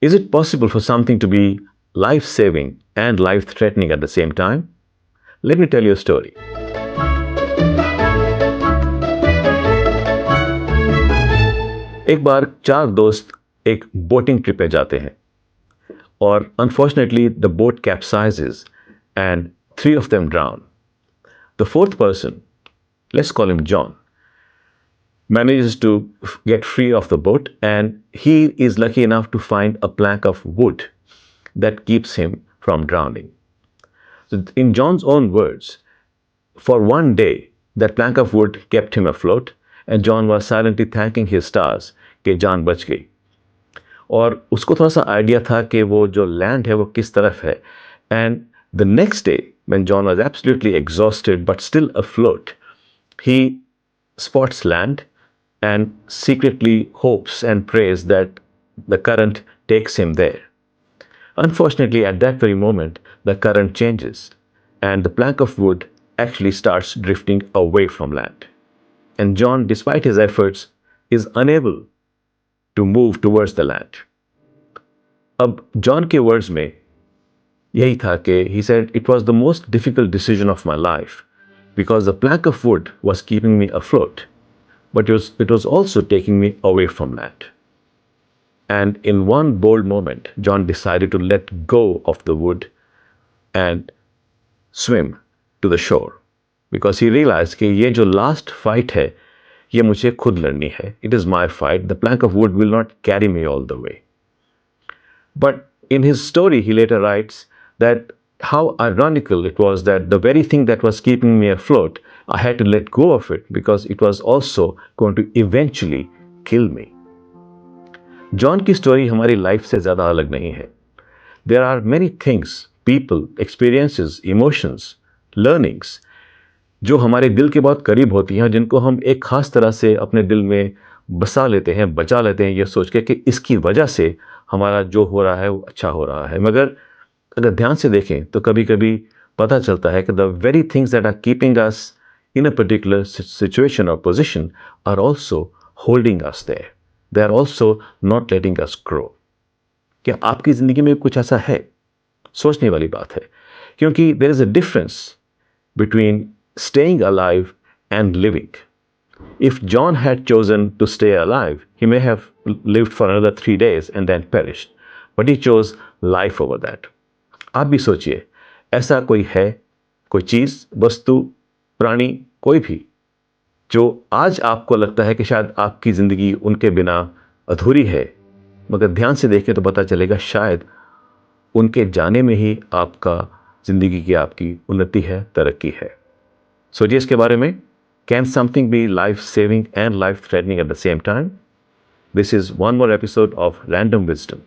Is it possible for something to be life saving and life threatening at the same time? Let me tell you a story. एक बार चार दोस्त एक boating trip पे जाते हैं और unfortunately the boat capsizes and three of them drown. The fourth person, let's call him John, manages to get free of the boat, and he is lucky enough to find a plank of wood that keeps him from drowning. So, in John's own words, for one day, that plank of wood kept him afloat, and John was silently thanking his stars कि जान बच गई. और उसको थोड़ा सा idea था कि वो जो लैंड है वो किस तरफ है. And the next day when John was absolutely exhausted but still afloat, he spots land and secretly hopes and prays that the current takes him there. Unfortunately, at that very moment, the current changes and the plank of wood actually starts drifting away from land. And John, despite his efforts, is unable to move towards the land. अब John के words में यही था कि he said it was the most difficult decision of my life because the plank of wood was keeping me afloat, but it was also taking me away from land. And in one bold moment, John decided to let go of the wood and swim to the shore because he realized कि ये जो last fight है ये मुझे खुद लड़नी है. It is my fight. The plank of wood will not carry me all the way. But in his story, he later writes that how ironical it was that the very thing that was keeping me afloat, I had to let go of it because it was also going to eventually kill me. John की story हमारी life से ज़्यादा अलग नहीं है. There are many things, people, experiences, emotions, learnings जो हमारे दिल के बहुत करीब होती हैं, जिनको हम एक ख़ास तरह से अपने दिल में बसा लेते हैं, बचा लेते हैं, ये सोच के कि इसकी वजह से हमारा जो हो रहा है वो अच्छा हो रहा है. मगर अगर ध्यान से देखें तो कभी कभी पता चलता है कि the very things that are keeping us in a particular situation और position are also holding us there. They are also not letting us grow. क्या आपकी ज़िंदगी में कुछ ऐसा है? सोचने वाली बात है, क्योंकि there is a difference between staying alive and living. If John had chosen to stay alive, he may have lived for another 3 days and then perished. But he chose life over that. आप भी सोचिए, ऐसा कोई है, कोई चीज़, वस्तु, प्राणी, कोई भी, जो आज आपको लगता है कि शायद आपकी ज़िंदगी उनके बिना अधूरी है, मगर ध्यान से देखें तो पता चलेगा शायद उनके जाने में ही आपका ज़िंदगी की आपकी उन्नति है, तरक्की है. सोचिए इसके बारे में. Can something be life saving and life threatening at the same time? This is one more episode of Random Wisdom.